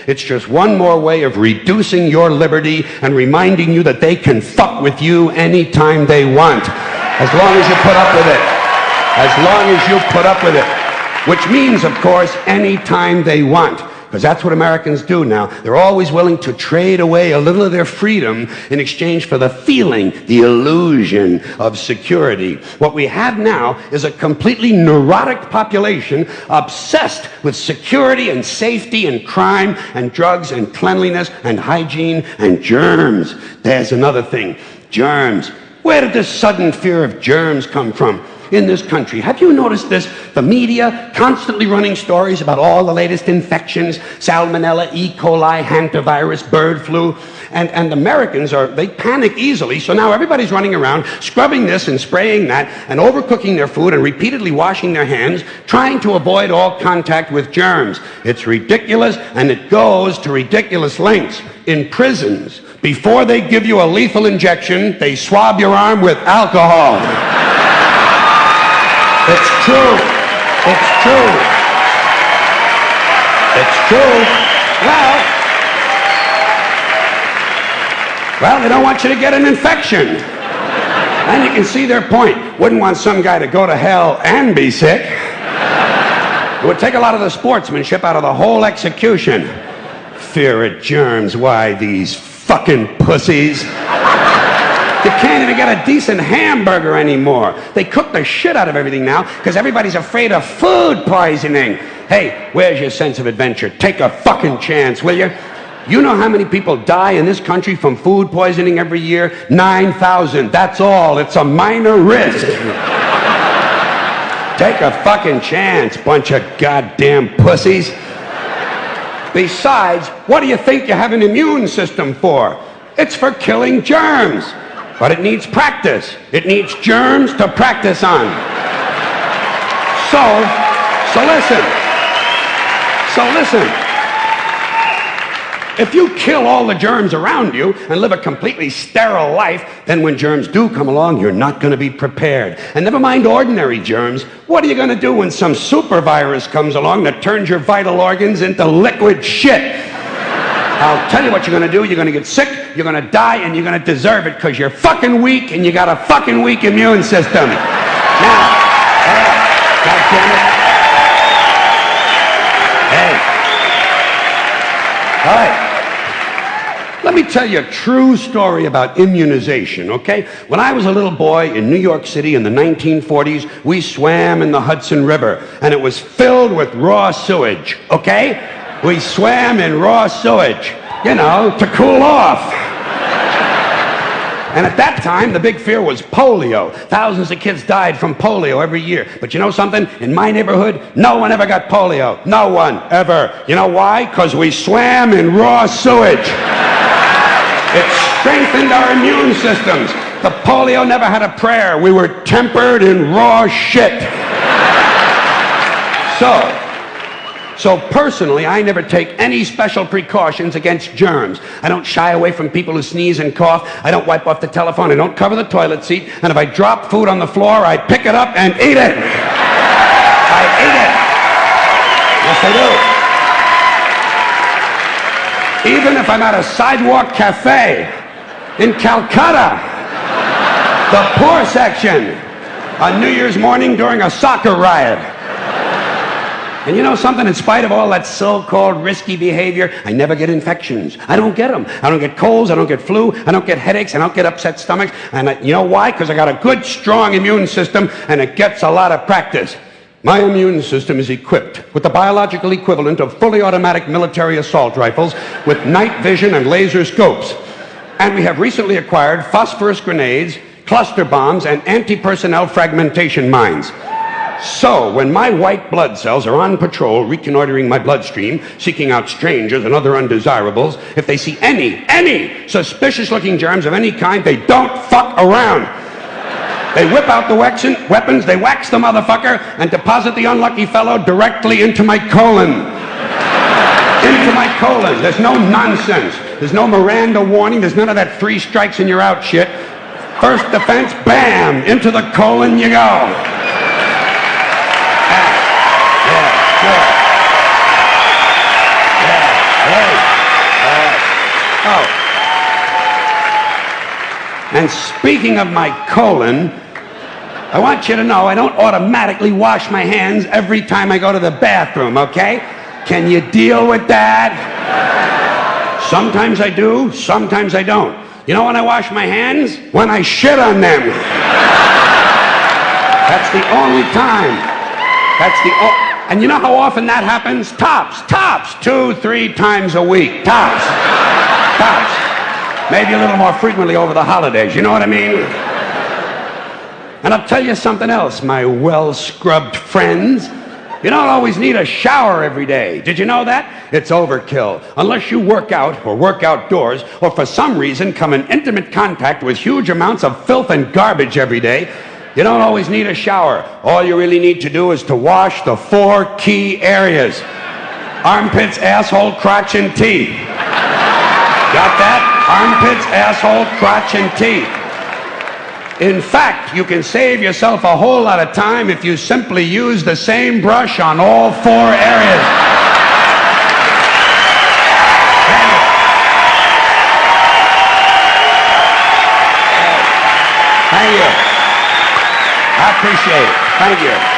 It's just one more way of reducing your liberty and reminding you that they can fuck with you anytime they want, as long as you put up with it. As long as you put up with it. Which means, of course, anytime they want. Because that's what Americans do now. They're always willing to trade away a little of their freedom in exchange for the feeling, the illusion of security. What we have now is a completely neurotic population obsessed with security and safety and crime and drugs and cleanliness and hygiene and germs. There's another thing. Germs. Where did this sudden fear of germs come from in this country? Have you noticed this? The media constantly running stories about all the latest infections, salmonella, E. coli, hantavirus, bird flu, and Americans they panic easily, so now everybody's running around scrubbing this and spraying that and overcooking their food and repeatedly washing their hands, trying to avoid all contact with germs. It's ridiculous, and it goes to ridiculous lengths. In prisons, before they give you a lethal injection, they swab your arm with alcohol. It's true. It's true. It's true. Well, they don't want you to get an infection. And you can see their point. Wouldn't want some guy to go to hell and be sick. It would take a lot of the sportsmanship out of the whole execution. Fear of germs. Why, these fucking pussies. You can't even get a decent hamburger anymore. They cook the shit out of everything now because everybody's afraid of food poisoning. Hey, where's your sense of adventure? Take a fucking chance, will you? You know how many people die in this country from food poisoning every year? 9,000. That's all. It's a minor risk. Take a fucking chance, bunch of goddamn pussies. Besides, what do you think you have an immune system for? It's for killing germs. But it needs practice. It needs germs to practice on. So listen. If you kill all the germs around you and live a completely sterile life, then when germs do come along, you're not going to be prepared. And never mind ordinary germs, what are you going to do when some super virus comes along that turns your vital organs into liquid shit? I'll tell you what you're going to do. You're going to get sick, you're going to die, and you're going to deserve it because you're fucking weak and you got a fucking weak immune system. Now, goddammit. Hey. All right. Let me tell you a true story about immunization, okay? When I was a little boy in New York City in the 1940s, we swam in the Hudson River, and it was filled with raw sewage, okay? We swam in raw sewage, to cool off. And at that time, the big fear was polio. Thousands of kids died from polio every year. But you know something? In my neighborhood, no one ever got polio. No one, ever. You know why? Because we swam in raw sewage. It strengthened our immune systems. The polio never had a prayer. We were tempered in raw shit. So personally, I never take any special precautions against germs. I don't shy away from people who sneeze and cough. I don't wipe off the telephone. I don't cover the toilet seat. And if I drop food on the floor, I pick it up and eat it. I eat it. Yes, I do. Even if I'm at a sidewalk cafe in Calcutta, the poor section, on New Year's morning during a soccer riot. And you know something? In spite of all that so-called risky behavior, I never get infections. I don't get them. I don't get colds. I don't get flu. I don't get headaches. I don't get upset stomachs. And you know why? Because I got a good, strong immune system, and it gets a lot of practice. My immune system is equipped with the biological equivalent of fully automatic military assault rifles with night vision and laser scopes. And we have recently acquired phosphorus grenades, cluster bombs, and anti-personnel fragmentation mines. So, when my white blood cells are on patrol, reconnoitering my bloodstream, seeking out strangers and other undesirables, if they see any suspicious-looking germs of any kind, they don't fuck around. They whip out the weapons, they wax the motherfucker, and deposit the unlucky fellow directly into my colon. Into my colon. There's no nonsense. There's no Miranda warning. There's none of that 3 strikes and you're out shit. First defense, bam, into the colon you go. Yeah, sure. Yeah, hey. And speaking of my colon, I want you to know I don't automatically wash my hands every time I go to the bathroom, okay? Can you deal with that? Sometimes I do, sometimes I don't. You know when I wash my hands? When I shit on them. That's the only time. And you know how often that happens? Tops. 2-3 times a week. Tops. Maybe a little more frequently over the holidays, you know what I mean? And I'll tell you something else, my well-scrubbed friends. You don't always need a shower every day. Did you know that? It's overkill. Unless you work out or work outdoors or for some reason come in intimate contact with huge amounts of filth and garbage every day, you don't always need a shower. All you really need to do is to wash the 4 key areas. Armpits, asshole, crotch, and teeth. Got that? Armpits, asshole, crotch, and teeth. In fact, you can save yourself a whole lot of time if you simply use the same brush on all 4 areas. Thank you. I appreciate it. Thank you.